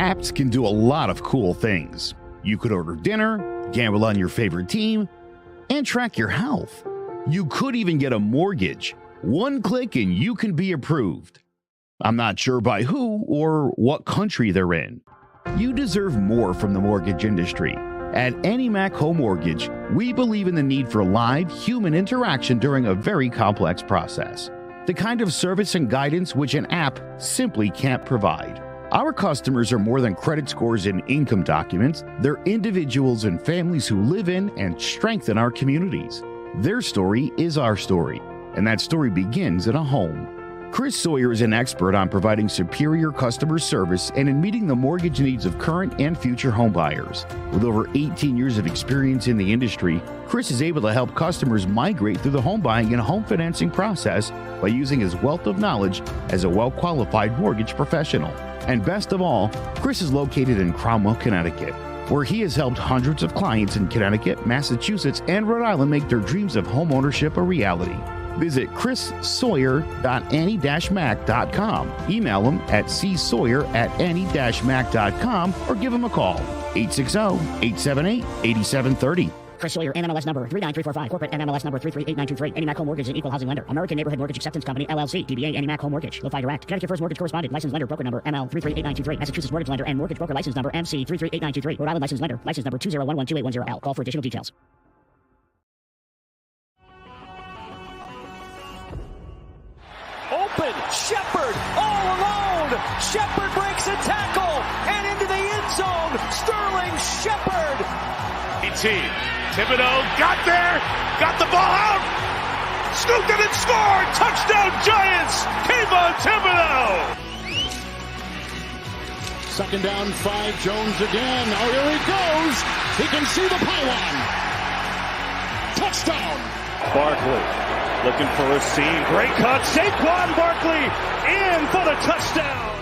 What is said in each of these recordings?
Apps can do a lot of cool things. You could order dinner, gamble on your favorite team, and track your health. You could even get a mortgage. One click and you can be approved. I'm not sure by who or what country they're in. You deserve more from the mortgage industry. At AnyMac Home Mortgage, we believe in the need for live human interaction during a very complex process. The kind of service and guidance which an app simply can't provide. Our customers are more than credit scores and income documents. They're individuals and families who live in and strengthen our communities. Their story is our story, and that story begins in a home. Chris Sawyer is an expert on providing superior customer service and in meeting the mortgage needs of current and future homebuyers. With over 18 years of experience in the industry, Chris is able to help customers migrate through the home buying and home financing process by using his wealth of knowledge as a well-qualified mortgage professional. And best of all, Chris is located in Cromwell, Connecticut, where he has helped hundreds of clients in Connecticut, Massachusetts, and Rhode Island make their dreams of homeownership a reality. Visit chrissawyer.any-mac.com. Email him at csawyer@any-mac.com or give him a call, 860-878-8730. Chris Sawyer, NMLS number 39345, corporate NMLS number 338923. AnyMac Home Mortgage is an equal housing lender. American Neighborhood Mortgage Acceptance Company, LLC. DBA AnyMac Home Mortgage. Lo-Fi Direct. Connecticut First Mortgage Correspondent. License lender. Broker number ML 338923. Massachusetts Mortgage Lender and Mortgage Broker License number MC 338923. Rhode Island License Lender. License number 201128110L. Call for additional details. Open, Shepard, all alone. Shepard breaks a tackle and into the end zone. Sterling Shepard. Thibodeau got there, got the ball out, scooped it and scored. Touchdown Giants. Kayvon Thibodeau. Second down, 5. Jones again. Oh, here he goes. He can see the pylon. Touchdown. Barkley looking for a seam. Great cut. Saquon Barkley in for the touchdown.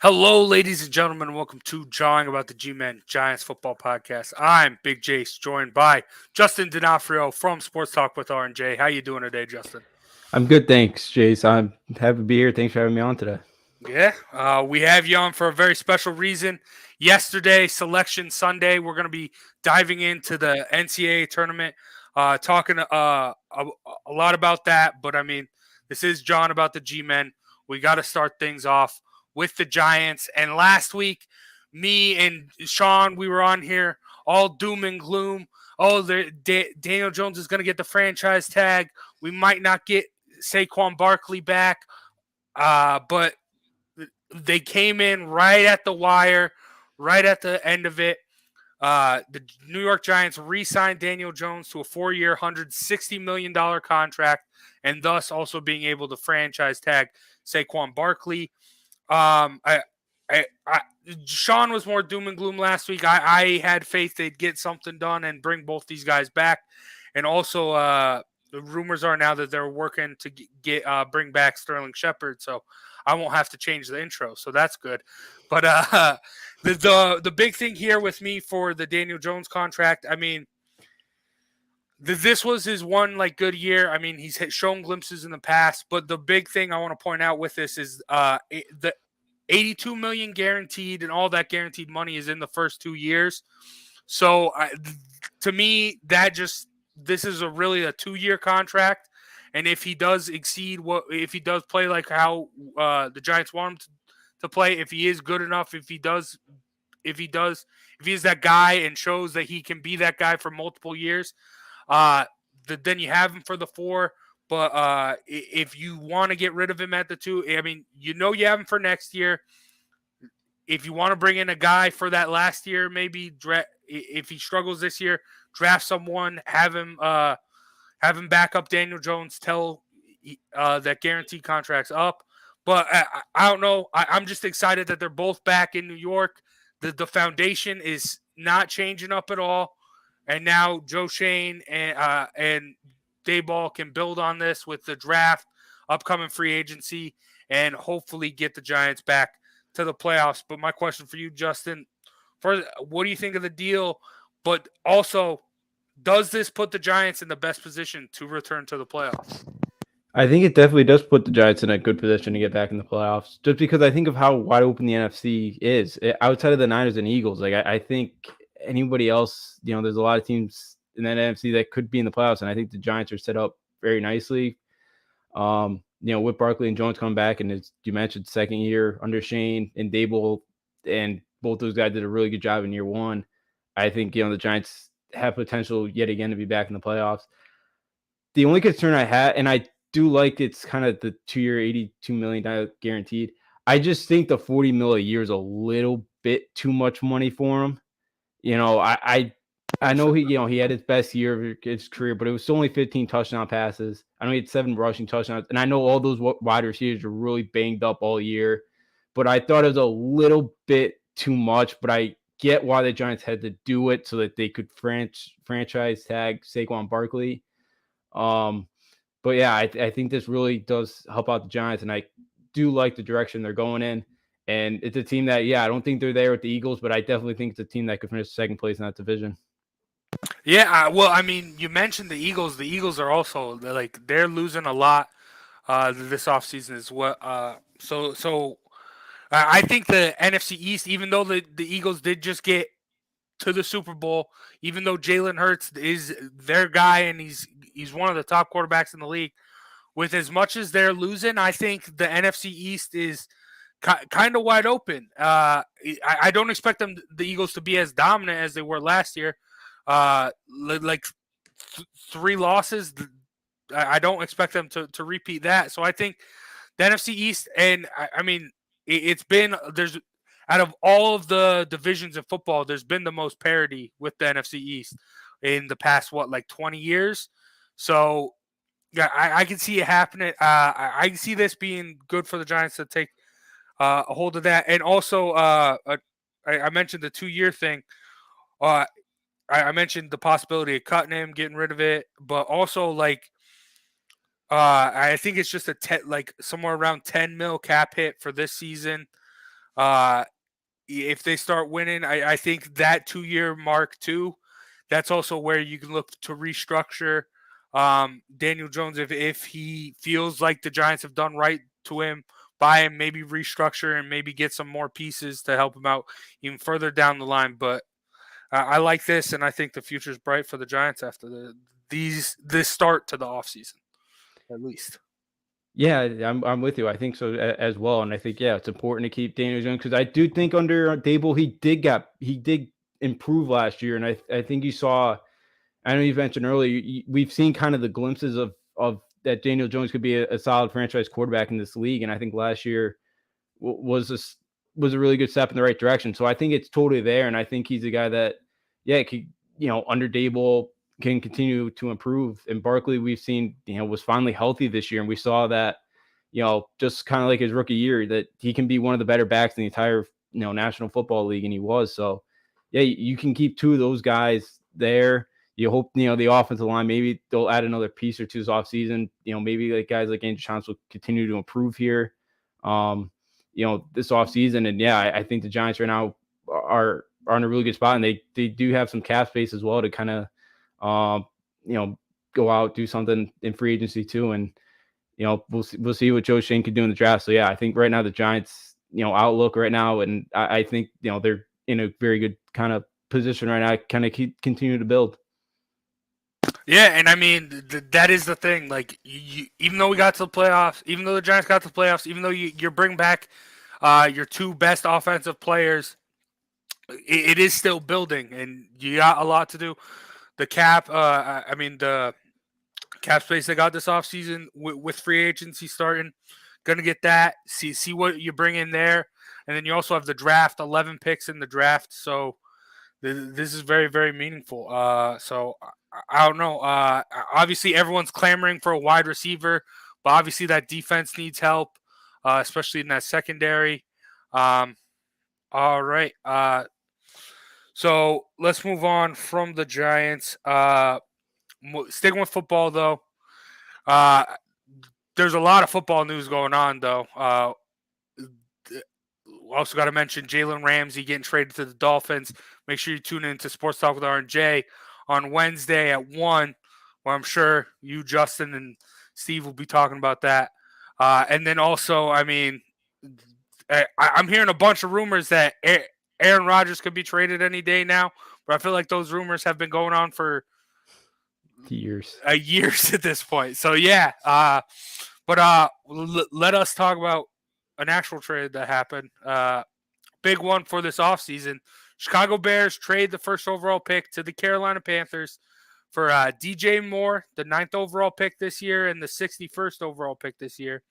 Hello, ladies and gentlemen. Welcome to Jawing About the G-Men Giants Football Podcast. I'm Big Jace, joined by Justin D'Onofrio from Sports Talk with R&J. How you doing today, Justin? I'm good, thanks, Jace. I'm happy to be here. Thanks for having me on today. Yeah, we have you on for a very special reason. Yesterday, Selection Sunday, we're going to be diving into the NCAA Tournament, talking a lot about that. But, I mean, this is John about the G-Men. We got to start things off with the Giants. And last week, me and Sean, we were on here all doom and gloom. Oh, Daniel Jones is going to get the franchise tag. We might not get Saquon Barkley back. But they came in right at the wire, right at the end of it. The New York Giants re-signed Daniel Jones to a 4-year, $160 million contract, and thus also being able to franchise tag Saquon Barkley. Sean was more doom and gloom last week. I had faith they'd get something done and bring both these guys back. And also, the rumors are now that they're working to bring back Sterling Shepard. So I won't have to change the intro. So that's good. But the big thing here with me for the Daniel Jones contract, I mean, this was his one good year. I mean, he's shown glimpses in the past, but the big thing I want to point out with this is the $82 million guaranteed, and all that guaranteed money is in the first 2 years. So to me, this is really a 2-year contract, and if he does exceed if he does play like how the Giants want him to play, if he is good enough, if he is that guy and shows that he can be that guy for multiple years. Then you have him for the 4. But if you want to get rid of him at the 2, I mean, you have him for next year. If you want to bring in a guy for that last year, maybe if he struggles this year, draft someone, have him back up Daniel Jones till that guaranteed contract's up. But I don't know. I'm just excited that they're both back in New York. The foundation is not changing up at all. And now Joe Shane and Dayball can build on this with the draft, upcoming free agency, and hopefully get the Giants back to the playoffs. But my question for you, Justin, what do you think of the deal? But also, does this put the Giants in the best position to return to the playoffs? I think it definitely does put the Giants in a good position to get back in the playoffs, just because I think of how wide open the NFC is. Outside of the Niners and Eagles. Like I think anybody else, there's a lot of teams in that NFC that could be in the playoffs, and I think the Giants are set up very nicely. With Barkley and Jones coming back, and as you mentioned, second year under Shane and Dable, and both those guys did a really good job in year one. I think the Giants have potential yet again to be back in the playoffs. The only concern I had, and I do like it's kind of the 2-year, $82 million guaranteed. I just think the $40 million a year is a little bit too much money for him. I know he had his best year of his career, but it was only 15 touchdown passes. I know he had 7 rushing touchdowns, and I know all those wide receivers are really banged up all year. But I thought it was a little bit too much. But I get why the Giants had to do it so that they could franchise tag Saquon Barkley. But yeah, I think this really does help out the Giants, and I do like the direction they're going in. And it's a team that, I don't think they're there with the Eagles, but I definitely think it's a team that could finish second place in that division. Yeah, well, I mean, you mentioned the Eagles. The Eagles are also they're losing a lot this offseason as well. So I think the NFC East, even though the Eagles did just get to the Super Bowl, even though Jalen Hurts is their guy and he's one of the top quarterbacks in the league, with as much as they're losing, I think the NFC East is kind of wide open. I don't expect the Eagles to be as dominant as they were last year. 3 losses. I don't expect them to repeat that. So I think the NFC East, and I mean, it's been there's out of all of the divisions of football, there's been the most parity with the NFC East in the past 20 years. So yeah, I can see it happening. I can see this being good for the Giants to take a hold of that, and also I mentioned the 2-year thing. I mentioned the possibility of cutting him, getting rid of it, but also I think it's just somewhere around 10 mil cap hit for this season. If they start winning, I think that 2-year mark too. That's also where you can look to restructure Daniel Jones if he feels like the Giants have done right to him, buy him, maybe restructure and maybe get some more pieces to help him out even further down the line. But I like this, and I think the future is bright for the Giants after this start to the offseason, at least. Yeah, I'm with you. I think so as well, and I think it's important to keep Daniel Jones because I do think under Dable he did improve last year, and I think you saw. I know you mentioned earlier we've seen kind of the glimpses of that Daniel Jones could be a solid franchise quarterback in this league, and I think last year was a really good step in the right direction. So I think it's totally there, and I think he's a guy that could, under Dable can continue to improve. And Barkley, we've seen, was finally healthy this year. And we saw that, just kind of like his rookie year, that he can be one of the better backs in the entire, National Football League. And he was. So, you can keep 2 of those guys there. You hope, the offensive line, maybe they'll add another piece or 2 this offseason. Maybe guys like Andrew Johnson will continue to improve here, this offseason. And, I think the Giants right now are in a really good spot. And they do have some cap space as well to kind of, go out, do something in free agency too. And, we'll see what Joe Shane can do in the draft. So I think right now the Giants, outlook right now, and I think, they're in a very good kind of position right now, kind of continue to build. Yeah. And I mean, that is the thing. Even though we got to the playoffs, even though the Giants got to the playoffs, even though you're bringing back your 2 best offensive players, it is still building and you got a lot to do. The cap, the cap space they got this offseason with free agency starting, going to get that. See what you bring in there. And then you also have the draft, 11 picks in the draft. So this is very, very meaningful. So I don't know. Obviously, everyone's clamoring for a wide receiver, but obviously that defense needs help, especially in that secondary. All right. So let's move on from the Giants. Sticking with football, though, there's a lot of football news going on, though. Also got to mention Jalen Ramsey getting traded to the Dolphins. Make sure you tune in to Sports Talk with R&J on Wednesday at 1, where I'm sure you, Justin, and Steve will be talking about that. And then also, I mean, I'm hearing a bunch of rumors that Aaron Rodgers could be traded any day now, but I feel like those rumors have been going on for years at this point. So yeah, let us talk about an actual trade that happened. Big one for this offseason. Chicago Bears trade the first overall pick to the Carolina Panthers for DJ Moore, the 9th overall pick this year, and the 61st overall pick this year,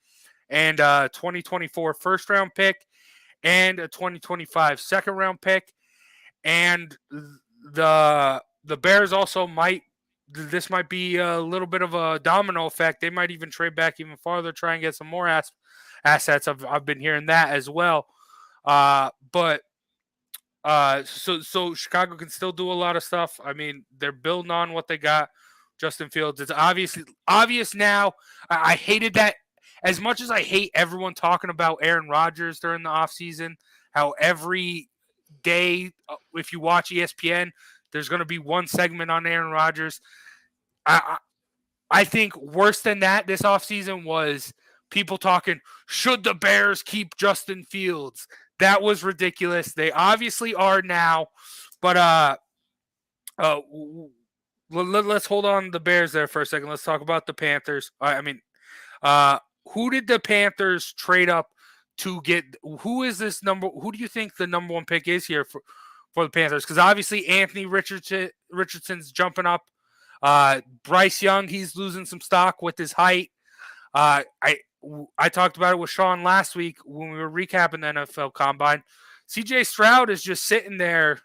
and 2024 first round pick, and a 2025 second round pick. And the Bears also might be a little bit of a domino effect. They might even trade back even farther, try and get some more assets. I've been hearing that as well. So Chicago can still do a lot of stuff. I mean, they're building on what they got. Justin Fields, it's obvious now. I hated that. As much as I hate everyone talking about Aaron Rodgers during the offseason, how every day, if you watch ESPN, there's going to be one segment on Aaron Rodgers. I think worse than that this offseason was people talking, should the Bears keep Justin Fields? That was ridiculous. They obviously are now. But let's hold on to the Bears there for a second. Let's talk about the Panthers. Who did the Panthers trade up to get? Who is this number? Who do you think the number one pick is here for the Panthers? Because obviously Anthony Richardson's jumping up. Bryce Young, he's losing some stock with his height. I talked about it with Sean last week when we were recapping the NFL Combine. CJ Stroud is just sitting there.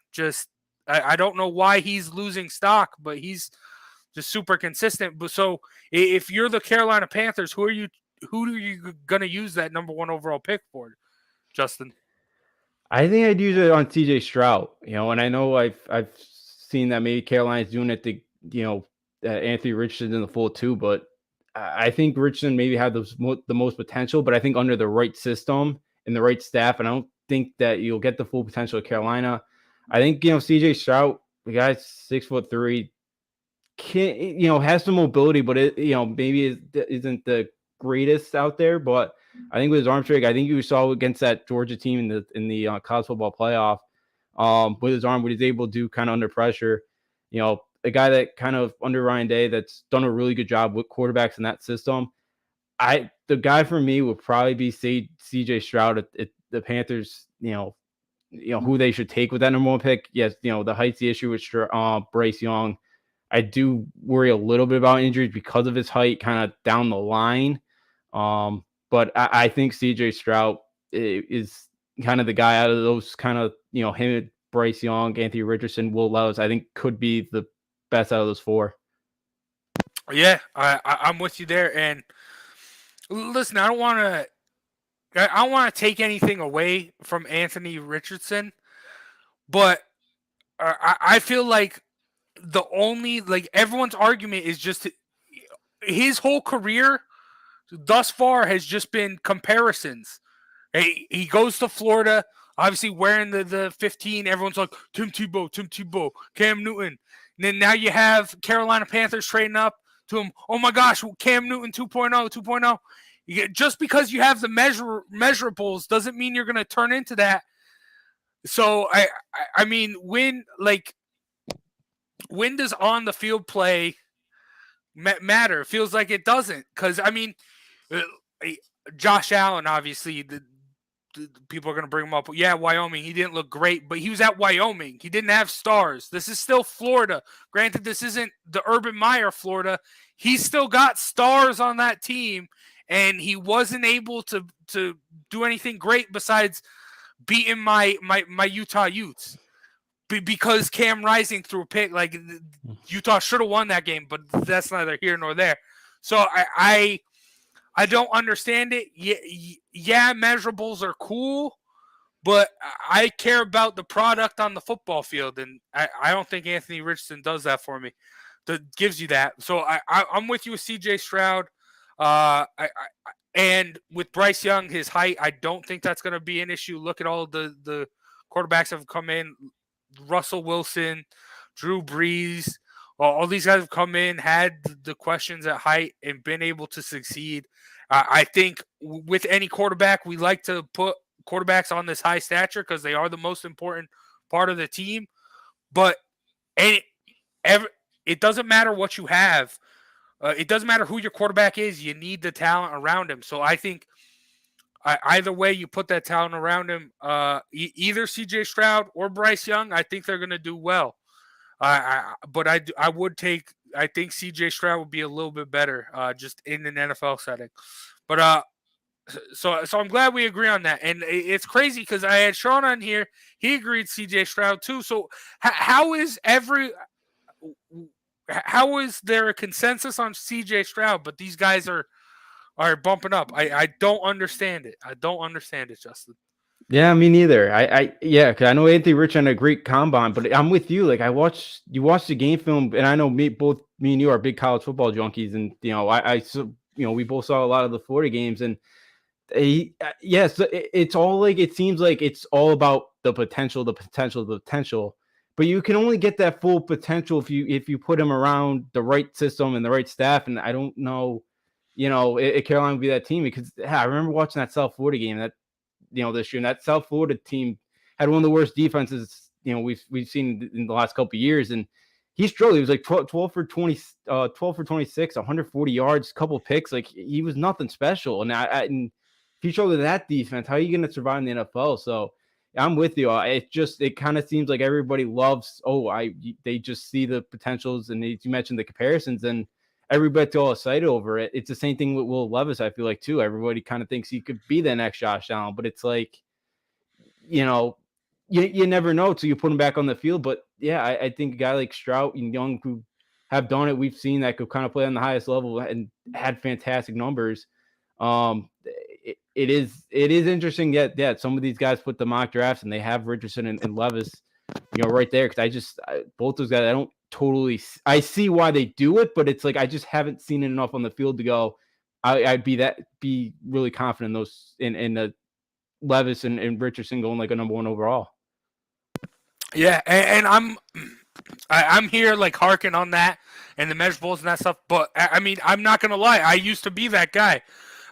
I don't know why he's losing stock, but he's just super consistent. But so if you're the Carolina Panthers, who are you going to use that number one overall pick for, Justin? I think I'd use it on CJ Stroud, and I know I've seen that maybe Carolina's doing it to, Anthony Richardson in the full too, but I think Richardson maybe had the most potential, but I think under the right system and the right staff, and I don't think that you'll get the full potential of Carolina. I think, CJ Stroud, the guy's 6'3", has some mobility, but it, maybe isn't the greatest out there. But I think with his arm strength, I think you saw against that Georgia team in the college football playoff, with his arm, what he's able to do kind of under pressure. A guy that kind of under Ryan Day that's done a really good job with quarterbacks in that system. The guy for me would probably be CJ Stroud at the Panthers. Who they should take with that number one pick. Yes, the height's the issue with Bryce Young. I do worry a little bit about injuries because of his height kind of down the line. But I think CJ Stroud is kind of the guy out of those kind of, him, Bryce Young, Anthony Richardson, Will Levis, I think could be the best out of those four. Yeah, I'm with you there. And listen, I don't want to take anything away from Anthony Richardson, but I feel like everyone's argument is just his whole career thus far has just been comparisons. He goes to Florida, obviously wearing the 15. Everyone's like, Tim Tebow, Cam Newton. And then now you have Carolina Panthers trading up to him. Oh my gosh, Cam Newton 2.0. Just because you have the measurables doesn't mean you're going to turn into that. So I mean, when does on the field play matter? It feels like it doesn't, because I mean, Josh Allen, obviously the people are going to bring him up. Yeah, Wyoming, he didn't look great, but he was at Wyoming. He didn't have stars. This is still Florida. Granted, this isn't the Urban Meyer Florida. He's still got stars on that team, and he wasn't able to do anything great besides beating my Utah Utes because Cam Rising threw a pick. Like, Utah should have won that game, but that's neither here nor there. So I don't understand it. Yeah, measurables are cool, but I care about the product on the football field, and I don't think Anthony Richardson does that for me. That gives you that. So I'm with you with CJ Stroud. And with Bryce Young, his height, I don't think that's going to be an issue. Look at all the quarterbacks that have come in. Russell Wilson, Drew Brees, all these guys have come in, had the questions at height, and been able to succeed. I think with any quarterback, we like to put quarterbacks on this high stature because they are the most important part of the team. But it doesn't matter what you have. It doesn't matter who your quarterback is. You need the talent around him. So I think either way you put that talent around him, either C.J. Stroud or Bryce Young, I think they're going to do well. But I think C.J. Stroud would be a little bit better just in an NFL setting. But so I'm glad we agree on that. And it's crazy because I had Sean on here. He agreed C.J. Stroud too. So how is there a consensus on C.J. Stroud, but these guys are bumping up? I don't understand it. I don't understand it, Justin. Yeah, me neither. Because I know Anthony Rich had a great combine, but I'm with you. Like you watch the game film, and I know both me and you are big college football junkies, and we both saw a lot of the Florida games, and it's all like it seems like it's all about the potential, but you can only get that full potential if you put him around the right system and the right staff, and I don't know, Carolina would be that team because I remember watching that South Florida game this year, and that South Florida team had one of the worst defenses, we've seen in the last couple of years, and he struggled. He was like 12 for 26, 140 yards, couple picks. Like he was nothing special. And and if you struggle with that defense, how are you going to survive in the NFL? So I'm with you. It kind of seems like everybody loves. They just see the potentials, and you mentioned the comparisons, and everybody's all excited over it. It's the same thing with Will Levis, I feel like, too. Everybody kind of thinks he could be the next Josh Allen, but it's like, you never know until you put him back on the field. But yeah, I think a guy like Stroud and Young who have done it, we've seen that could kind of play on the highest level and had fantastic numbers. It is interesting that some of these guys put the mock drafts and they have Richardson and Levis, right there. Because both those guys, I don't totally. I see why they do it, but it's like I just haven't seen it enough on the field to go. I'd be really confident in those in the Levis and Richardson going like a number one overall. Yeah, and I'm here like harking on that and the measurables and that stuff. But I mean, I'm not gonna lie. I used to be that guy.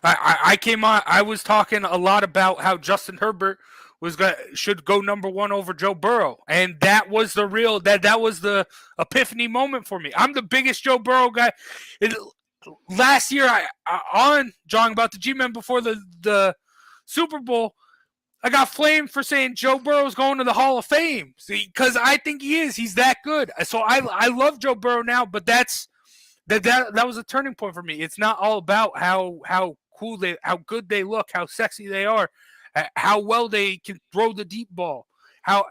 I came on. I was talking a lot about how Justin Herbert should go number one over Joe Burrow, and that was the real that was the epiphany moment for me. I'm the biggest Joe Burrow guy. Last year, on John about the G-Men before the Super Bowl, I got flamed for saying Joe Burrow's going to the Hall of Fame. See, because I think he is. He's that good. So I love Joe Burrow now, but that was a turning point for me. It's not all about how cool how good they look, how sexy they are, how well they can throw the deep ball, how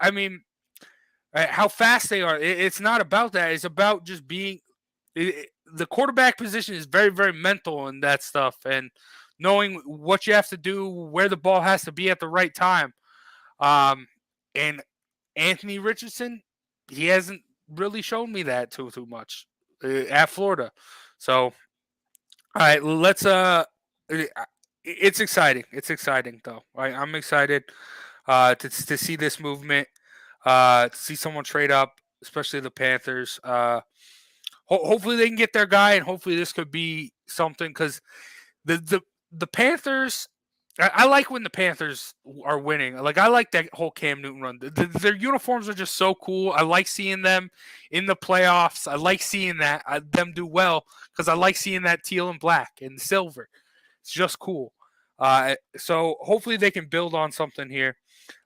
fast they are. It's not about that. It's about just being. The quarterback position is very, very mental and that stuff, and knowing what you have to do, where the ball has to be at the right time. And Anthony Richardson, he hasn't really shown me that too much at Florida. So, all right, let's it's exciting. It's exciting though. I'm excited to see this movement, to see someone trade up, especially the Panthers. Hopefully they can get their guy, and hopefully this could be something because the Panthers, I like when the Panthers are winning. Like, I like that whole Cam Newton run. Their uniforms are just so cool. I like seeing them in the playoffs. I like seeing them do well because I like seeing that teal and black and silver. It's just cool. So hopefully they can build on something here.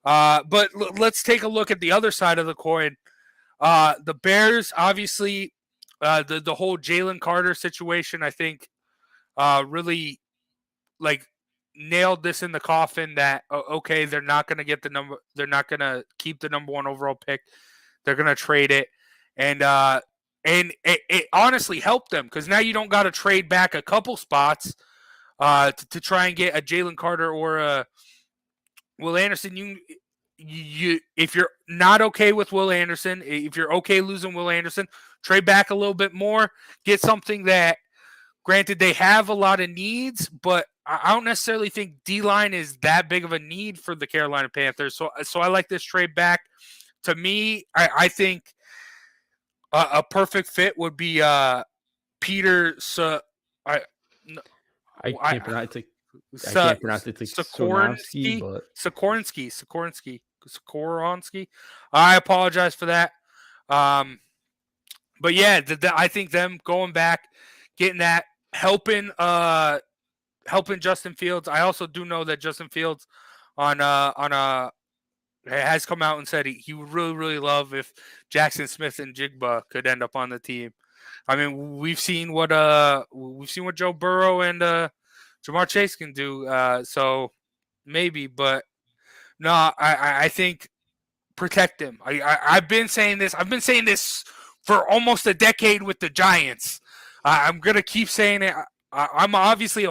But let's take a look at the other side of the coin. The Bears, obviously, the whole Jalen Carter situation, I think, really nailed this in the coffin that okay, they're not going to get they're not going to keep the number one overall pick. They're going to trade it, and it honestly helped them because now you don't got to trade back a couple spots to try and get a Jalen Carter or a Will Anderson. You if you're not okay with Will Anderson, if you're okay losing Will Anderson, trade back a little bit more, get something that, granted, they have a lot of needs, but I don't necessarily think D-line is that big of a need for the Carolina Panthers. So I like this trade back. To me, I think A perfect fit would be Peter. I can't pronounce it. I can't pronounce it. It's like Sonovsky, but Sikoronski. I apologize for that. But yeah, I think them going back, getting that, helping Justin Fields. I also do know that Justin Fields has come out and said he would really, really love if Jackson Smith and Jigba could end up on the team. I mean, we've seen what Joe Burrow and Jamar Chase can do. So maybe, but no, I think protect him. I've been saying this. I've been saying this for almost a decade with the Giants. I'm gonna keep saying it. I'm obviously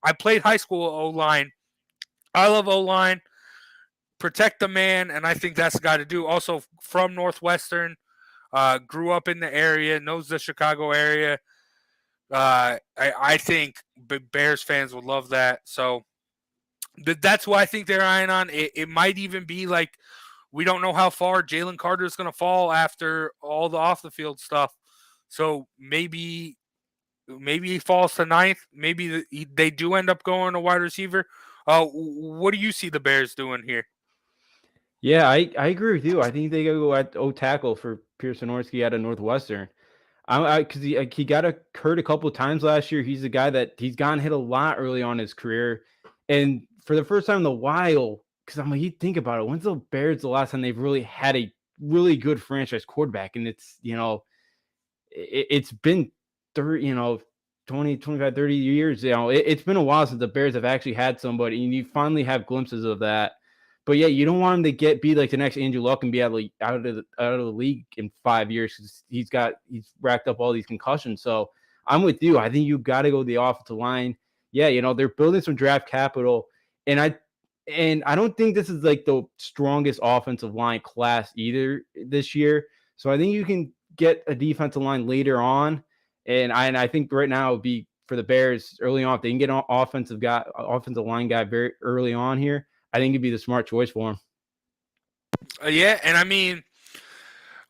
I played high school O-line. I love O-line. Protect the man, and I think that's the guy to do. Also from Northwestern, grew up in the area, knows the Chicago area. I think Bears fans would love that. So that's why I think they're eyeing on. It might even be like, we don't know how far Jalen Carter is going to fall after all the off the field stuff. So maybe he falls to 9th. Maybe they do end up going to wide receiver. What do you see the Bears doing here? Yeah, I agree with you. I think they go at tackle for Pearson Orski out of Northwestern. Because he got hurt a couple of times last year. He's a guy that he's gotten hit a lot early on in his career, and for the first time in a while. Because I'm like, you think about it, when's the Bears the last time they've really had a really good franchise quarterback? And it's, it's been 20, 25, 30 years. It's been a while since the Bears have actually had somebody, and you finally have glimpses of that. But yeah, you don't want him to be like the next Andrew Luck and be out of the league in 5 years, because he's racked up all these concussions. So I'm with you. I think you got to go the offensive line. Yeah, they're building some draft capital, and I don't think this is like the strongest offensive line class either this year. So I think you can get a defensive line later on. And I think right now it would be for the Bears early on. If they can get an offensive line guy very early on here, I think it'd be the smart choice for him. Yeah. And I mean,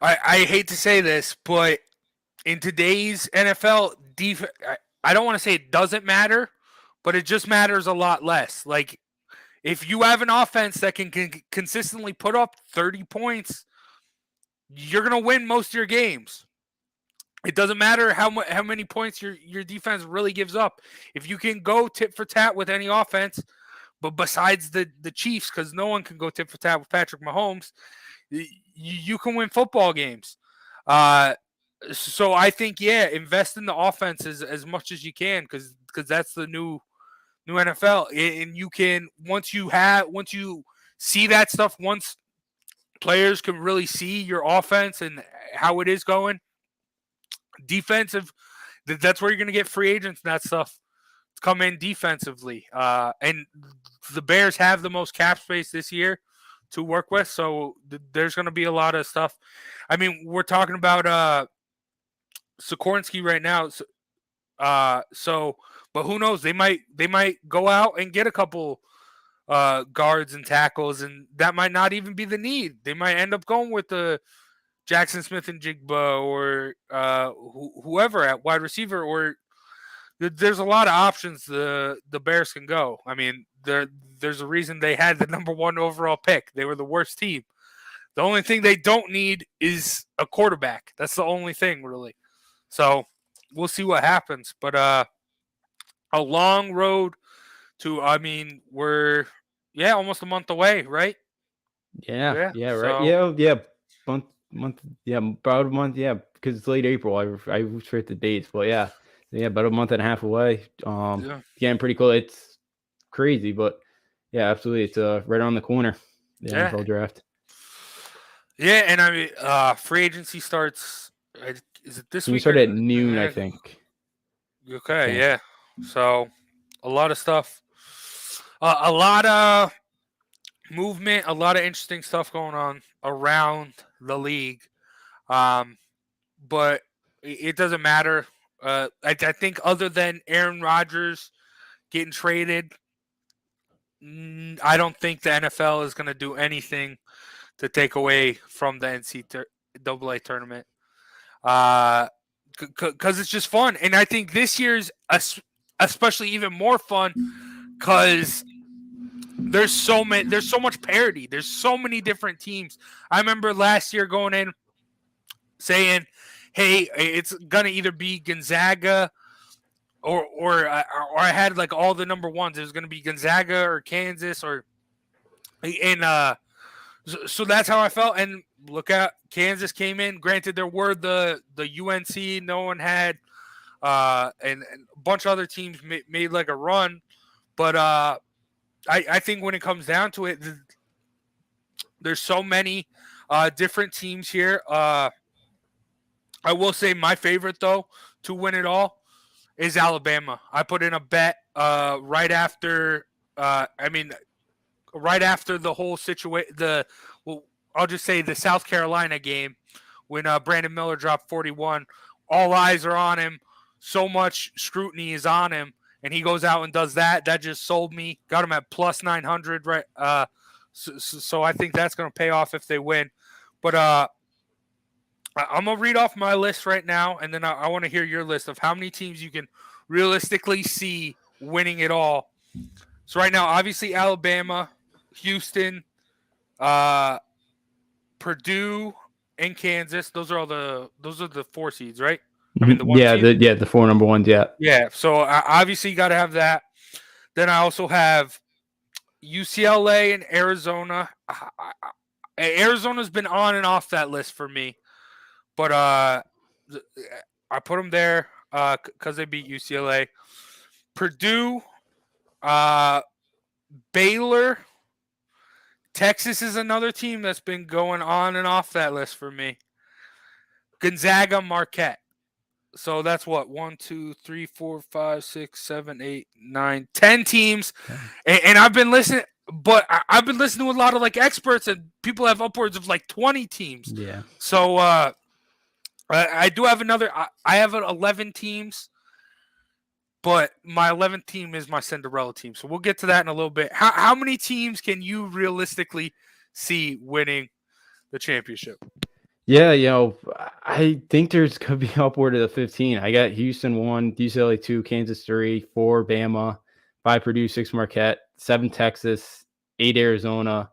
I hate to say this, but in today's NFL, I don't want to say it doesn't matter, but it just matters a lot less. Like, if you have an offense that can consistently put up 30 points, you're going to win most of your games. It doesn't matter how many points your defense really gives up. If you can go tit for tat with any offense, but besides the Chiefs, because no one can go tit for tat with Patrick Mahomes, you can win football games. So I think, invest in the offense as much as you can, because that's the new NFL. And you can, once you see that stuff, once players can really see your offense and how it is going, defensive, that's where you're going to get free agents and that stuff come in defensively. And the Bears have the most cap space this year to work with, so there's going to be a lot of stuff. I mean, we're talking about Sikoronski right now. But who knows? They might go out and get a couple guards and tackles, and that might not even be the need. They might end up going with the Jackson Smith and Jigba or whoever at wide receiver. Or there's a lot of options the Bears can go. I mean, there's a reason they had the number 1 overall pick. They were the worst team. The only thing they don't need is a quarterback. That's the only thing, really. So we'll see what happens. But a long road to, I mean, we're almost a month away, right? Yeah, right. Yeah. Month, about a month, because it's late April. I forget the dates, but about a month and a half away. Getting pretty close. It's crazy, but yeah, absolutely, it's right on the corner. The NFL draft. Yeah, and I mean, free agency starts. Is it this week? We start at noon, I think. Okay, yeah. So a lot of stuff, a lot of movement, a lot of interesting stuff going on around the league. But it doesn't matter. I think other than Aaron Rodgers getting traded, I don't think the NFL is going to do anything to take away from the NCAA tournament. because it's just fun. And I think this year's especially even more fun because there's so much parity. There's so many different teams. I remember last year going in saying, "Hey, it's gonna either be Gonzaga or I had like all the number ones. It was gonna be Gonzaga or Kansas and so that's how I felt. And look at Kansas came in. Granted, there were the UNC no one had, and a bunch of other teams made like a run, but I think when it comes down to it, there's so many different teams here. I will say my favorite though to win it all is Alabama. I put in a bet right after. Right after the whole situation, I'll just say the South Carolina game when Brandon Miller dropped 41. All eyes are on him. So much scrutiny is on him, and he goes out and does that. That just sold me. Got him at plus 900, right? So I think that's going to pay off if they win. But I'm going to read off my list right now, and then I want to hear your list of how many teams you can realistically see winning it all. So right now, obviously Alabama, Houston, Purdue, and Kansas. Those are the 4 seeds, right? I mean the 1 seed. The 4 number ones. Yeah. Yeah. So obviously you got to have that. Then I also have UCLA and Arizona. Arizona's been on and off that list for me, but I put them there because they beat UCLA. Purdue, Baylor. Texas is another team that's been going on and off that list for me. Gonzaga, Marquette. So that's what 1, 2, 3, 4, 5, 6, 7, 8, 9, 10 teams. And I've been listening, but I've been listening to a lot of like experts, and people have upwards of like 20 teams. Yeah. So I do have I have 11 teams. But my 11th team is my Cinderella team. So we'll get to that in a little bit. How many teams can you realistically see winning the championship? Yeah, I think there's going to be upward of 15. I got Houston 1, UCLA 2, Kansas 3, 4, Bama, 5, Purdue, 6, Marquette, 7, Texas, 8, Arizona,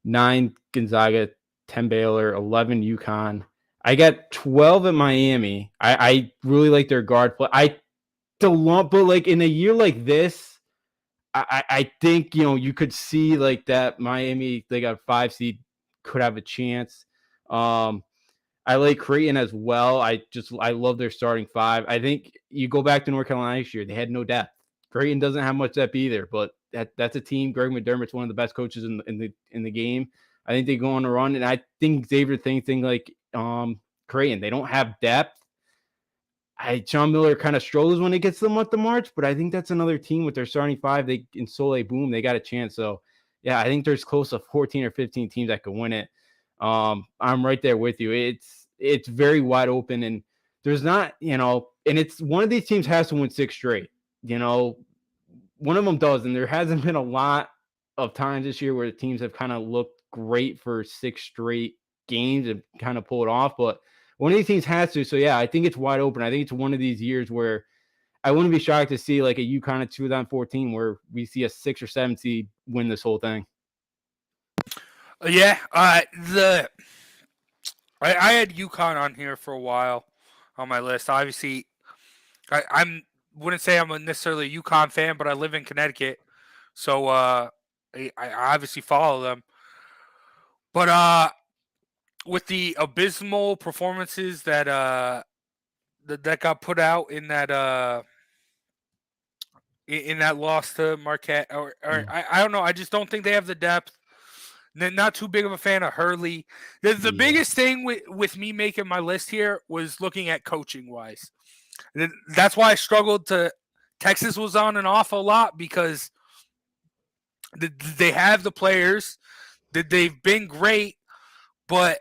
9, Gonzaga, 10, Baylor, 11, UConn. I got 12 at Miami. I really like their guard play. But like in a year like this, I think you could see like that Miami, they got 5 seed, could have a chance. I like Creighton as well. I love their starting 5. I think you go back to North Carolina this year, they had no depth. Creighton doesn't have much depth either, but that's a team. Greg McDermott's one of the best coaches in the game. I think they go on a run, and I think Xavier thing like Creighton, they don't have depth. Sean Miller kind of struggles when it gets to the month of March, but I think that's another team with their starting 5. They in Soleil Boom, they got a chance. So yeah, I think there's close to 14 or 15 teams that could win it. I'm right there with you. It's very wide open, and there's not, and it's one of these teams has to win 6 straight. One of them does, and there hasn't been a lot of times this year where the teams have kind of looked great for 6 straight games and kind of pull it off, but one of these teams has to. So, yeah, I think it's wide open. I think it's one of these years where I wouldn't be shocked to see like a UConn at 2014 where we see a 6 or 7 seed win this whole thing. Yeah. I had UConn on here for a while on my list. Obviously, I wouldn't say I'm necessarily a UConn fan, but I live in Connecticut. So I obviously follow them. But with the abysmal performances that that got put out in that loss to Marquette, I don't know. I just don't think they have the depth. Not too big of a fan of Hurley. The biggest thing with me making my list here was looking at coaching wise. That's why I struggled to. Texas was on and off a lot because they have the players. They've been great, but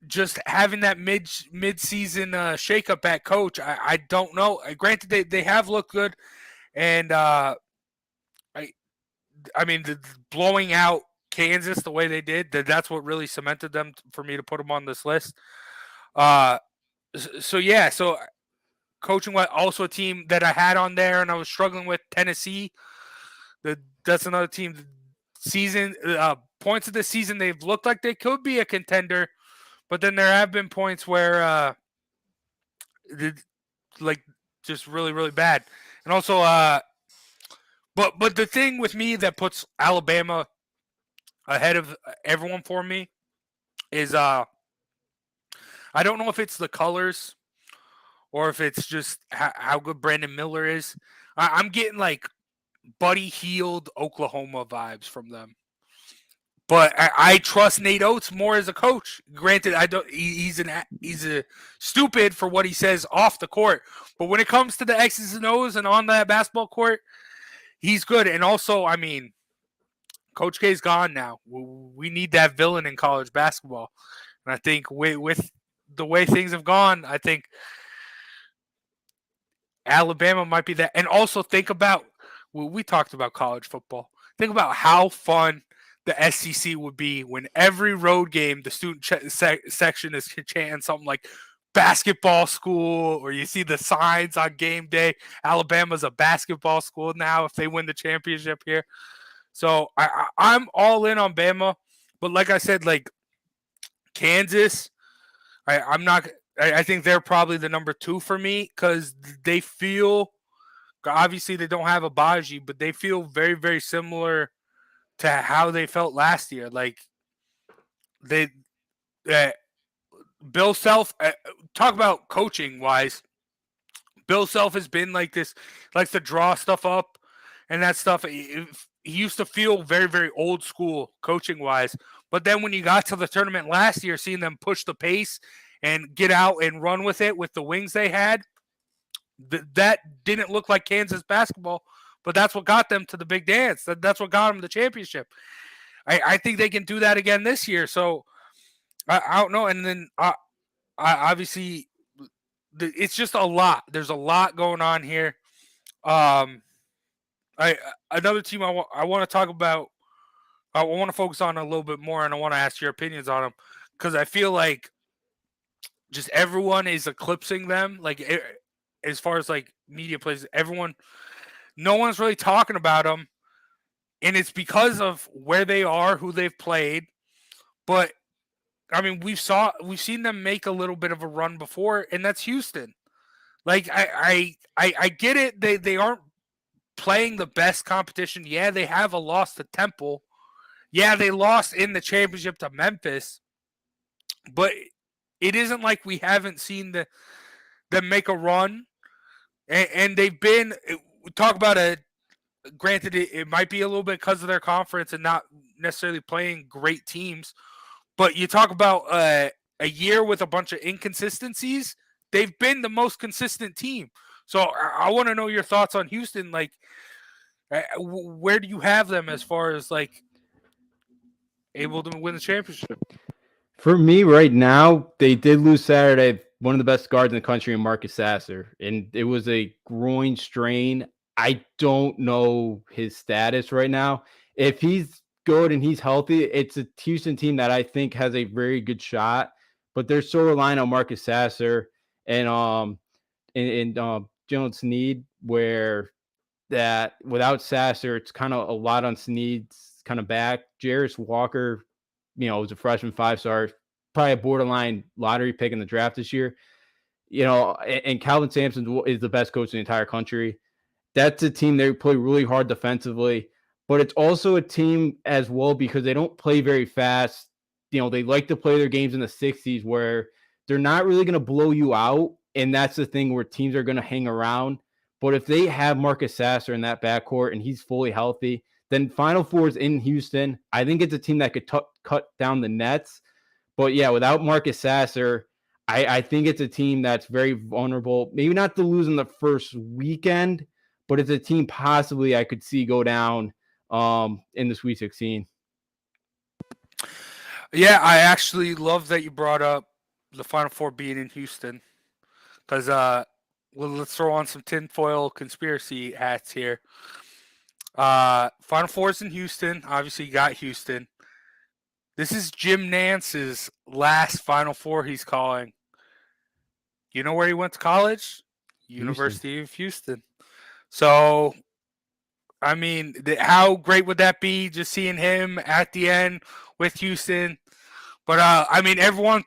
just having that mid-season shakeup at coach, I don't know. Granted, they have looked good, and I mean, blowing out Kansas the way they did, that's what really cemented them for me to put them on this list. So coaching, also a team that I had on there and I was struggling with, Tennessee. That's another team. Season points of the season, they've looked like they could be a contender, but then there have been points where like just really, really bad. And also, but the thing with me that puts Alabama ahead of everyone for me is I don't know if it's the colors or if it's just how good Brandon Miller is. I'm getting like Buddy Hield Oklahoma vibes from them. But I trust Nate Oates more as a coach. Granted, I don't. He's a stupid for what he says off the court. But when it comes to the X's and O's and on that basketball court, he's good. And also, I mean, Coach K's gone now. We need that villain in college basketball. And I think with the way things have gone, I think Alabama might be that. And also think about we talked about college football. Think about how fun the SEC would be when every road game the student section is chanting something like basketball school, or you see the signs on game day. Alabama's a basketball school now if they win the championship here. So I'm all in on Bama, but like I said, like Kansas, I'm not. I think they're probably the number 2 for me because they feel. Obviously, they don't have a Baji, but they feel very, very similar to how they felt last year. Like Bill Self, talk about coaching wise. Bill Self has been like this, likes to draw stuff up and that stuff. He used to feel very, very old school coaching wise. But then when you got to the tournament last year, seeing them push the pace and get out and run with it with the wings they had, that didn't look like Kansas basketball. But that's what got them to the big dance. That's what got them the championship. I think they can do that again this year. So I don't know. And then obviously it's just a lot. There's a lot going on here. Another team I want to talk about. I want to focus on a little bit more, and I want to ask your opinions on them because I feel like just everyone is eclipsing them. Like as far as like media plays, no one's really talking about them, and it's because of where they are, who they've played. But I mean, we've seen them make a little bit of a run before, and that's Houston. Like I get it. They aren't playing the best competition. Yeah, they have a loss to Temple. Yeah, they lost in the championship to Memphis. But it isn't like we haven't seen them make a run, and they've been. Talk about granted, it might be a little bit because of their conference and not necessarily playing great teams. But you talk about a year with a bunch of inconsistencies. They've been the most consistent team. So I want to know your thoughts on Houston. Like, where do you have them as far as like able to win the championship? For me right now, they did lose Saturday. One of the best guards in the country, Marcus Sasser, and it was a groin strain. I don't know his status right now. If he's good and he's healthy, it's a Houston team that I think has a very good shot. But they're so reliant on Marcus Sasser and Jalen Sneed, where that without Sasser, it's kind of a lot on Sneed's kind of back. Jarris Walker, was a freshman 5-star, probably a borderline lottery pick in the draft this year. And Calvin Sampson is the best coach in the entire country. That's a team they play really hard defensively, but it's also a team as well because they don't play very fast. They like to play their games in the 60s where they're not really going to blow you out. And that's the thing where teams are going to hang around. But if they have Marcus Sasser in that backcourt and he's fully healthy, then Final Four is in Houston. I think it's a team that could cut down the nets. But yeah, without Marcus Sasser, I think it's a team that's very vulnerable. Maybe not to lose in the first weekend, but it's a team possibly I could see go down in the Sweet 16. Yeah, I actually love that you brought up the Final Four being in Houston because let's throw on some tinfoil conspiracy hats here. Final Four is in Houston. Obviously, you got Houston. This is Jim Nance's last Final Four he's calling. You know where he went to college? University of Houston. So, I mean, how great would that be just seeing him at the end with Houston? But, I mean, everyone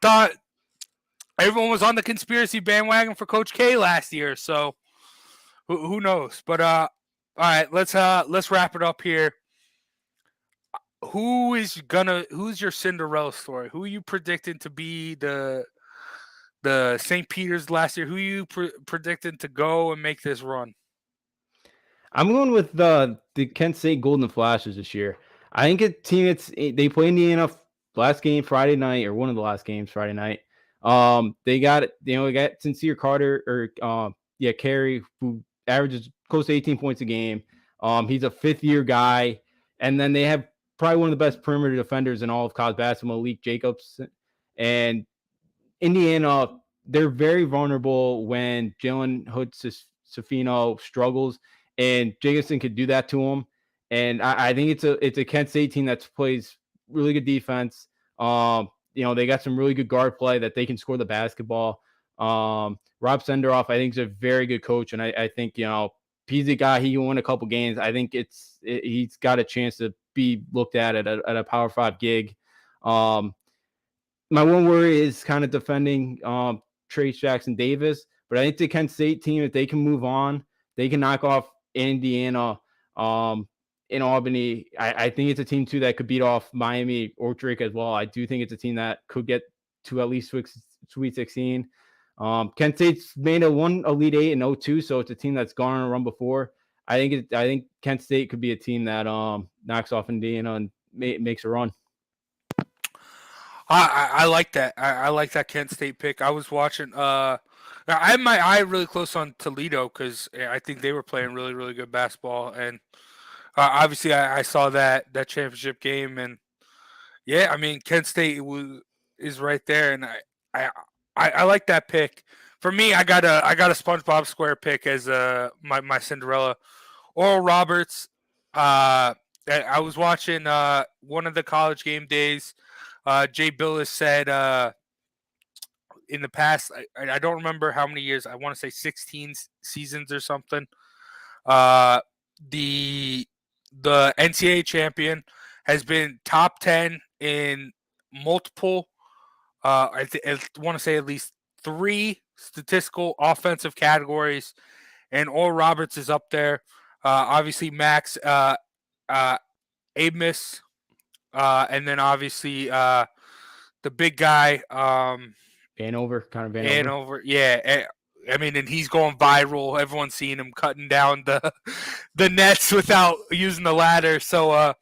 was on the conspiracy bandwagon for Coach K last year. So, who knows? But, all right, let's wrap it up here. Who's your Cinderella story? Who are you predicting to be the St. Peter's last year? Who are you predicting to go and make this run? I'm going with the Kent State Golden Flashes this year. I think a team they play Indiana last game Friday night, or one of the last games Friday night. They got Sincere Carter Carey, who averages close to 18 points a game. He's a 5th-year guy, and then they have probably one of the best perimeter defenders in all of college basketball, Malik Jacobs. And Indiana, they're very vulnerable when Jalen Hood-Schifino struggles, and Jacobson could do that to him. And I think it's a Kent State team that plays really good defense. They got some really good guard play that they can score the basketball. Rob Senderoff, I think, is a very good coach, and I think he's a guy. He can win a couple games. I think he's got a chance to be looked at a Power 5 gig. My one worry is kind of defending Trace Jackson Davis, but I think the Kent State team, if they can move on, they can knock off Indiana in Albany. I think it's a team too that could beat off Miami or Drake as well. I do think it's a team that could get to at least Sweet 16. Kent State's made one Elite 8 in 2002, so it's a team that's gone on a run before. I think Kent State could be a team that knocks off Indiana and makes a run. I like that. I like that Kent State pick. I was watching. I had my eye really close on Toledo because I think they were playing really, really good basketball, and obviously I saw that championship game, and yeah, I mean Kent State is right there, and I like that pick. For me, I got a SpongeBob Square pick as my Cinderella. Oral Roberts. I was watching one of the college game days. Jay Billis said in the past, I don't remember how many years. I want to say 16 seasons or something. The NCAA champion has been top 10 in multiple. I want to say at least 3 statistical offensive categories, and Oral Roberts is up there. Obviously, Max Abmas, and then obviously the big guy, Vanover. Yeah, I mean, and he's going viral. Everyone's seeing him cutting down the nets without using the ladder. So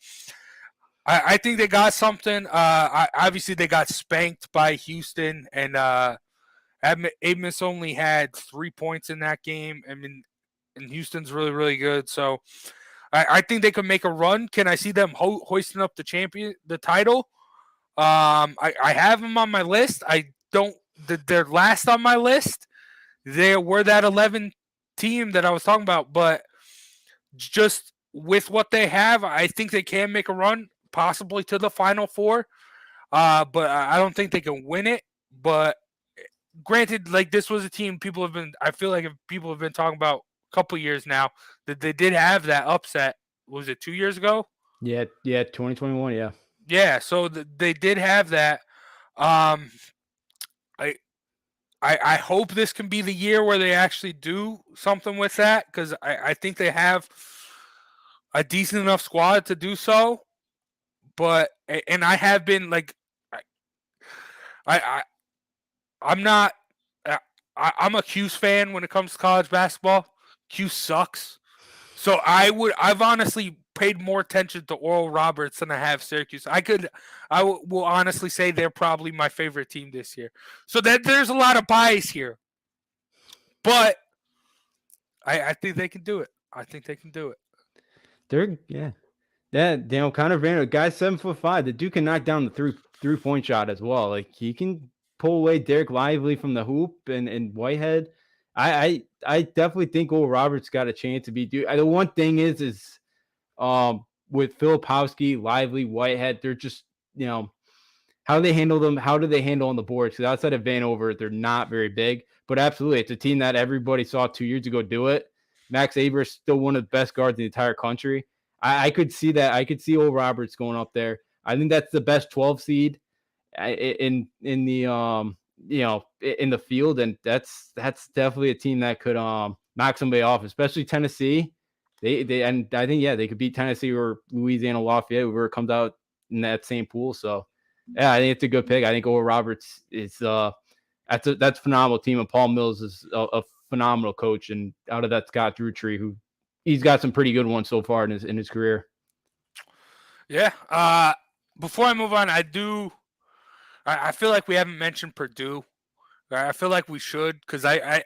I think they got something. Obviously, they got spanked by Houston, and Abmas only had 3 points in that game. I mean, and Houston's really, really good. So I think they could make a run. Can I see them hoisting up the title? I have them on my list. I don't. They're last on my list. They were that 11 team that I was talking about, but just with what they have, I think they can make a run, possibly to the Final Four. But I don't think they can win it. But granted, like this was a team I feel like people have been talking about a couple years now that they did have that upset. Was it 2 years ago? Yeah, 2021, yeah. Yeah, so they did have that. I hope this can be the year where they actually do something with that, because I think they have a decent enough squad to do so. But I have been like, I'm not. I'm a Cuse fan when it comes to college basketball. Cuse sucks. So I've honestly paid more attention to Oral Roberts than I have Syracuse. I will honestly say they're probably my favorite team this year. So there's a lot of bias here, but I think they can do it. They're kind of random. Guy's 7'5". The dude can knock down the 3-point shot as well. Like he can pull away Derek Lively from the hoop and Whitehead. I definitely think Oral Roberts got a chance to be due. The one thing is with Filipowski, Lively, Whitehead, they're just How do they handle them? How do they handle on the board? Because outside of Vanover, they're not very big. But absolutely, it's a team that everybody saw 2 years ago do it. Max Aber is still one of the best guards in the entire country. I could see that. I could see Oral Roberts going up there. I think that's the best 12 seed in the in the field, and that's definitely a team that could knock somebody off, especially Tennessee. They and I think they could beat Tennessee or Louisiana Lafayette, whoever comes out in that same pool. So I think it's a good pick. I think Oral Roberts is that's a phenomenal team, and Paul Mills is a phenomenal coach, and out of that Scott Drew tree, who he's got some pretty good ones so far in his career. Yeah. Before I move on, I feel like we haven't mentioned Purdue. I feel like we should, because I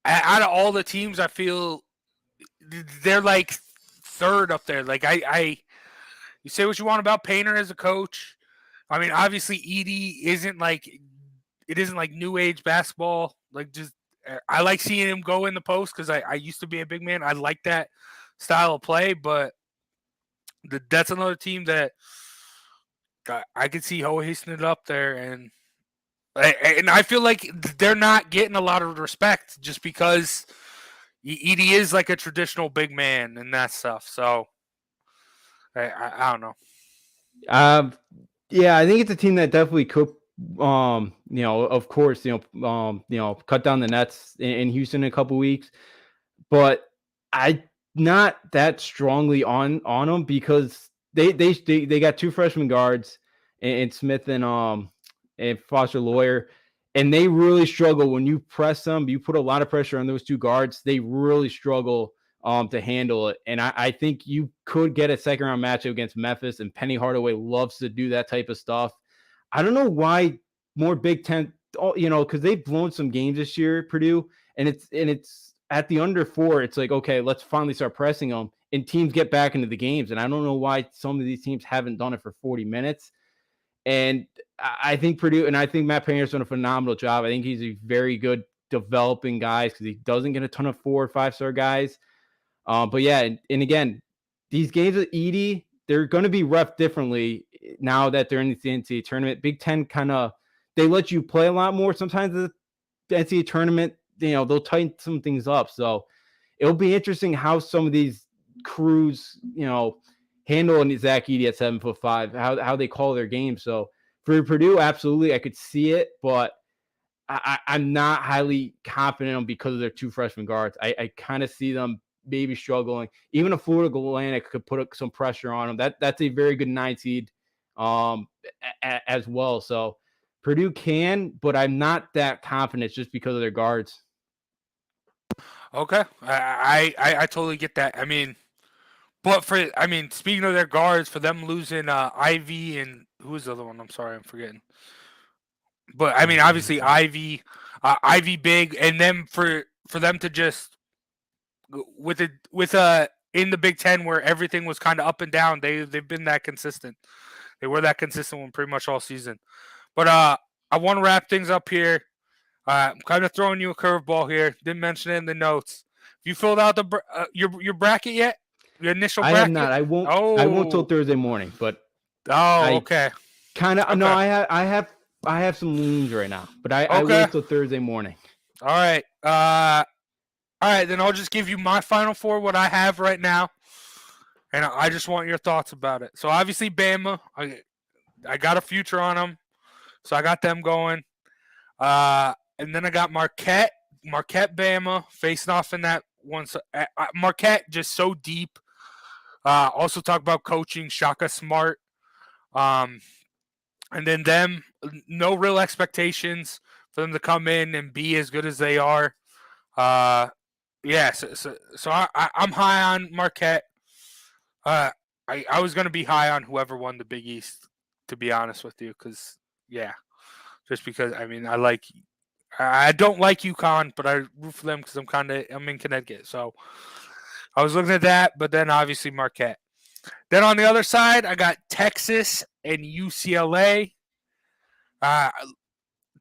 out of all the teams, I feel they're like third up there. Like you say what you want about Painter as a coach. I mean, obviously Edey isn't like new age basketball. Like, just I like seeing him go in the post because I used to be a big man. I like that style of play, but that's another team that I could see hoisting it up there, and I feel like they're not getting a lot of respect just because Edey is like a traditional big man and that stuff. So I don't know. Yeah, I think it's a team that definitely could, of course, cut down the nets in Houston in a couple weeks, but I not that strongly on them because they got 2 freshman guards and Smith and Foster Lawyer, and they really struggle when you press them. You put a lot of pressure on those 2 guards. They really struggle to handle it. And I think you could get a second round matchup against Memphis, and Penny Hardaway loves to do that type of stuff. I don't know why more Big Ten, because they've blown some games this year, Purdue, and it's at the under 4. It's like, okay, let's finally start pressing them, and teams get back into the games. And I don't know why some of these teams haven't done it for 40 minutes. And I think Purdue, and I think Matt Painter's done a phenomenal job. I think he's a very good developing guys because he doesn't get a ton of 4 or 5-star guys. But yeah, and again, these games with Edey, they're going to be ref differently now that they're in the NCAA tournament. Big Ten they let you play a lot more. Sometimes the NCAA tournament, they'll tighten some things up. So it'll be interesting how some of these crews, handle Zach Edey at 7'5", how they call their game. So for Purdue, absolutely, I could see it, but I'm not highly confident in them because of their 2 freshman guards. I kind of see them maybe struggling. Even a Florida Atlantic could put some pressure on them. That's a very good 9 seed as well. So Purdue can, but I'm not that confident just because of their guards. Okay, I totally get that. I mean, but speaking of their guards, for them losing Ivy and who was the other one? I'm sorry, I'm forgetting. But I mean, obviously Ivy big, and then for them to just with in the Big Ten where everything was kind of up and down, they've been that consistent. They were that consistent one pretty much all season. But I want to wrap things up here. I'm kind of throwing you a curveball here. Didn't mention it in the notes. Have you filled out your bracket yet? Your initial bracket? I have not. I won't. I won't till Thursday morning. But okay. Kind of. Okay. No, I have some leans right now, but I wait till Thursday morning. All right. All right, then I'll just give you my Final Four, what I have right now, and I just want your thoughts about it. So obviously Bama, I got a future on them, so I got them going. And then I got Marquette, Bama facing off in that one. So, Marquette just so deep. Also talk about coaching, Shaka Smart. And then them, no real expectations for them to come in and be as good as they are. So I'm high on Marquette. I was going to be high on whoever won the Big East, to be honest with you, just because, I mean, I don't like UConn, but I root for them because I'm in Connecticut. So I was looking at that, but then obviously Marquette. Then on the other side, I got Texas and UCLA.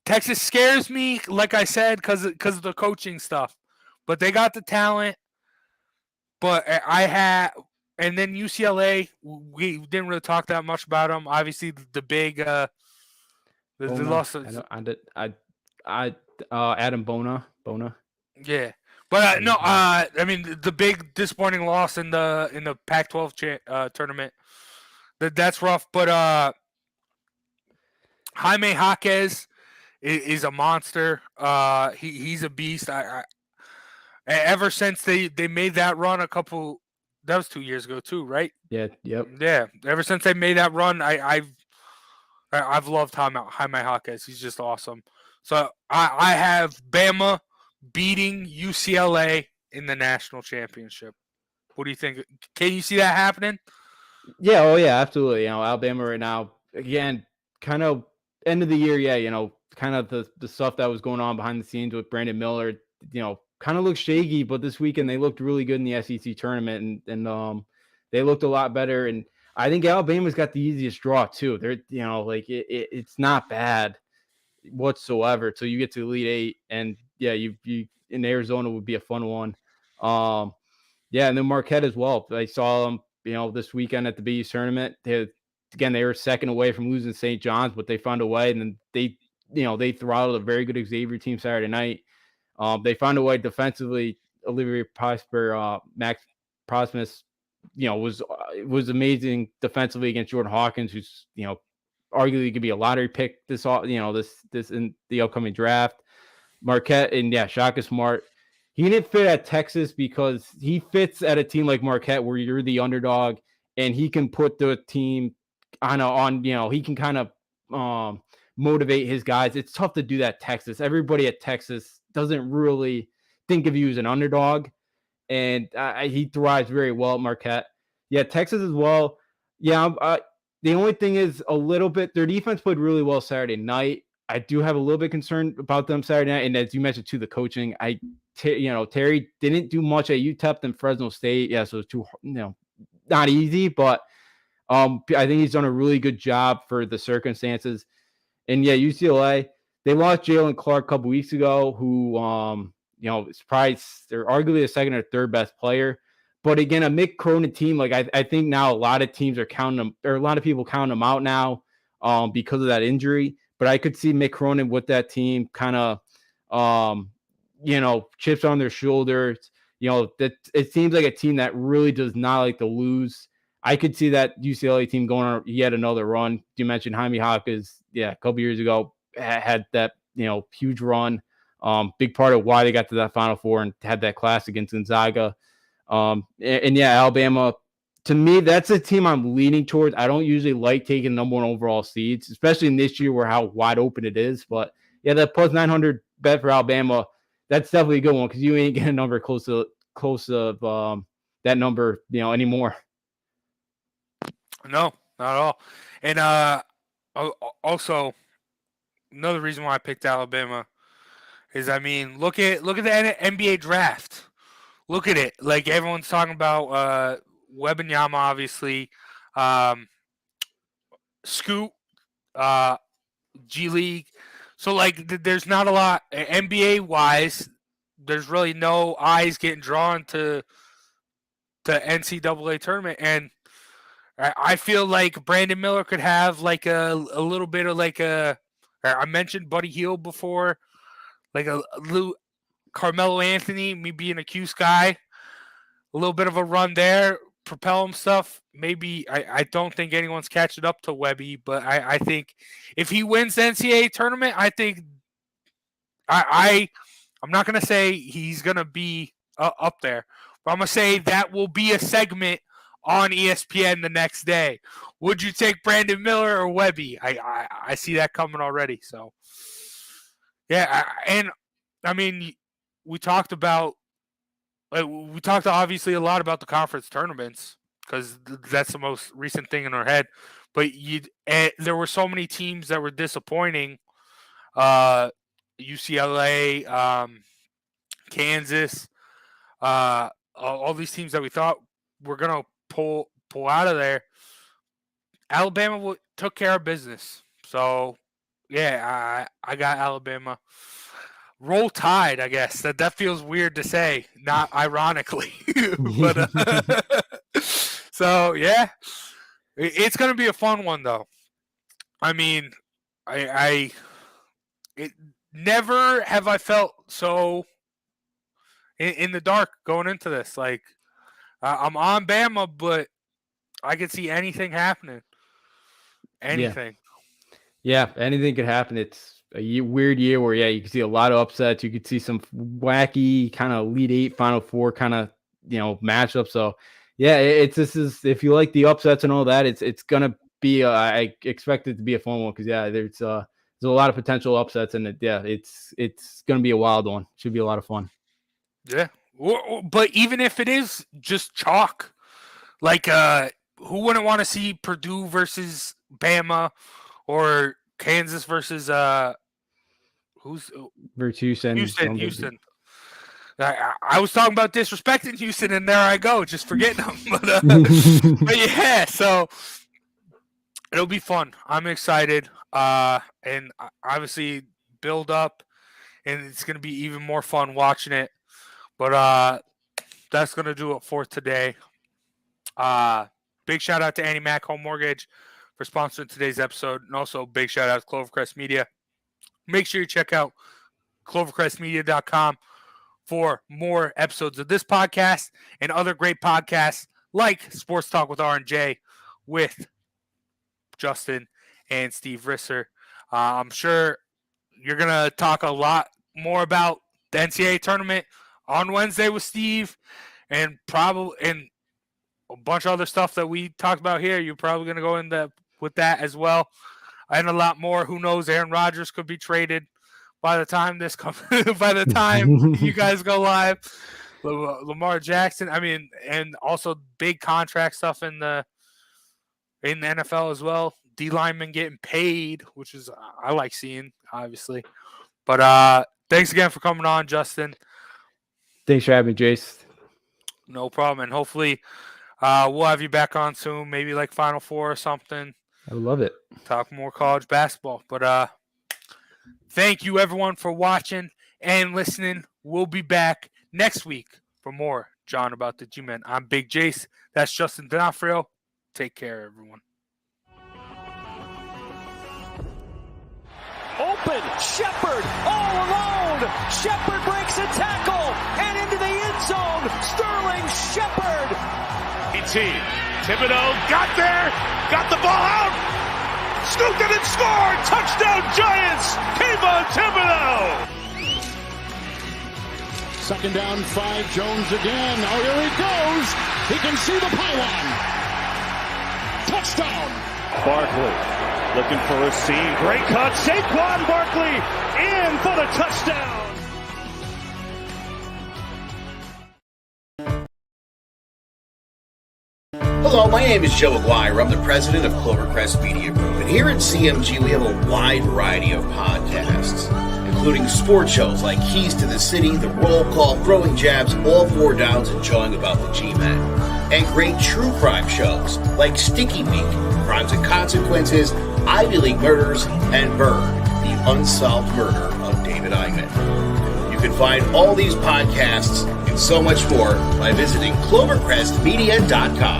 Texas scares me, like I said, because of the coaching stuff. But they got the talent. But And then UCLA, we didn't really talk that much about them. Obviously, the big the loss. Adam Bona. Yeah, but no. I mean, the big disappointing loss in the Pac-12 tournament. That's rough. But Jaime Jaquez is a monster. He's a beast. Ever since they made that run that was 2 years ago too, right? Yeah. Yep. Yeah. Ever since they made that run, I've loved Jaime Jaquez. He's just awesome. So I have Bama beating UCLA in the national championship. What do you think? Can you see that happening? Yeah. Oh yeah. Absolutely. Alabama right now again, kind of end of the year. Yeah. Kind of the stuff that was going on behind the scenes with Brandon Miller. Kind of looked shaky, but this weekend they looked really good in the SEC tournament, and they looked a lot better. And I think Alabama's got the easiest draw too. They're it's not bad whatsoever till you get to the Elite Eight, and yeah, you in Arizona would be a fun one. Yeah, and then Marquette as well. I saw them, this weekend at the BU tournament. They were second away from losing St. John's, but they found a way, and then they throttled a very good Xavier team Saturday night. They found a way defensively. Olivier Prosper, Max Prosmus, was amazing defensively against Jordan Hawkins, who's arguably could be a lottery pick this in the upcoming draft. Marquette and Shaka Smart. He didn't fit at Texas because he fits at a team like Marquette where you're the underdog and he can put the team on he can kind of motivate his guys. It's tough to do that. Texas. Everybody at Texas doesn't really think of you as an underdog, and he thrives very well at Marquette. Yeah, Texas as well. Yeah, the only thing is a little bit, their defense played really well Saturday night. I do have a little bit concerned about them Saturday night, and as you mentioned too, the coaching. Terry didn't do much at UTEP and Fresno State. Yeah, so it's too not easy, but I think he's done a really good job for the circumstances. And yeah, UCLA. They lost Jalen Clark a couple weeks ago, who, is probably they're arguably the second or third best player. But again, a Mick Cronin team, like I think now a lot of teams are counting them, or a lot of people count them out now because of that injury. But I could see Mick Cronin with that team kind of, chips on their shoulders. That it seems like a team that really does not like to lose. I could see that UCLA team going on yet another run. You mentioned Jaime Hawkins, a couple years ago. Had that huge run, big part of why they got to that Final Four and had that class against Gonzaga. Alabama, to me, that's a team I'm leaning towards. I don't usually like taking number one overall seeds, especially in this year where how wide open it is. But yeah, that plus 900 bet for Alabama, that's definitely a good one because you ain't getting a number close to that number anymore. No, not at all. And also. Another reason why I picked Alabama is, look at the NBA draft. Look at it. Like everyone's talking about Wembanyama, obviously, Scoot, G League. So there's not a lot NBA wise. There's really no eyes getting drawn to the NCAA tournament, and I feel like Brandon Miller could have like a little bit of like a. I mentioned Buddy Hield before, like a little Carmelo Anthony, me being a Cuse guy, a little bit of a run there, propel himself. Maybe I don't think anyone's catching up to Webby, but I think if he wins the NCAA tournament, I think I'm not gonna say he's gonna be up there, but I'm gonna say that will be a segment on ESPN the next day. Would you take Brandon Miller or Webby? I see that coming already. So, yeah, and we talked obviously a lot about the conference tournaments because that's the most recent thing in our head. But there were so many teams that were disappointing. UCLA, Kansas, all these teams that we thought were gonna pull out of there. Alabama took care of business. So, yeah, I got Alabama. Roll Tide, I guess. That feels weird to say, not ironically. But So, yeah, it's going to be a fun one, though. I mean, never have I felt so in the dark going into this. Like, I'm on Bama, but I could see anything happening. Anything. Yeah, anything could happen. It's a weird year where, you can see a lot of upsets. You could see some wacky kind of Elite Eight, Final Four kind of, matchups. So, this is if you like the upsets and all that, it's gonna be. I expect it to be a fun one because there's a lot of potential upsets and it's gonna be a wild one. Should be a lot of fun. Yeah, but even if it is just chalk, like who wouldn't want to see Purdue versus Bama or Kansas versus Houston. I was talking about disrespecting Houston, and there I go, just forgetting them. But yeah, so it'll be fun. I'm excited, and obviously build up, and it's going to be even more fun watching it. But that's going to do it for today. Big shout out to Annie Mac Home Mortgage for sponsoring today's episode, and also big shout out to Clovercrest Media. Make sure you check out clovercrestmedia.com for more episodes of this podcast and other great podcasts like Sports Talk with R&J with Justin and Steve Risser. I'm sure you're going to talk a lot more about the NCAA tournament on Wednesday with Steve and a bunch of other stuff that we talked about here. You're probably going to go in with that as well. And a lot more. Who knows? Aaron Rodgers could be traded by the time by the time you guys go live. Lamar Jackson. I mean, and also big contract stuff in the NFL as well. D linemen getting paid, which is I like seeing, obviously. But thanks again for coming on, Justin. Thanks for having me, Jace. No problem. And hopefully we'll have you back on soon, maybe like Final Four or something. I would love it. Talk more college basketball. But thank you, everyone, for watching and listening. We'll be back next week for more John About the G-Men. I'm Big Jace. That's Justin D'Onofrio. Take care, everyone. Open, Shepard, all alone. Shepard breaks a tackle and into the end zone. Sterling Shepard. Thibodeau got there, got the ball out, scooped it and scored. Touchdown Giants. Kayvon Thibodeau. Second down, 5. Jones again. Oh, here he goes. He can see the pylon. Touchdown. Barkley looking for a seam. Great cut. Saquon Barkley in for the touchdown. Hello, my name is Joe Aguirre. I'm the president of Clovercrest Media Group. And here at CMG, we have a wide variety of podcasts, including sports shows like Keys to the City, The Roll Call, Throwing Jabs, All Four Downs, and Jawing About the G-Men. And great true crime shows like Sticky Week, Crimes and Consequences, Ivy League Murders, and Bird, the unsolved murder of David Eichmann. You can find all these podcasts and so much more by visiting clovercrestmedia.com.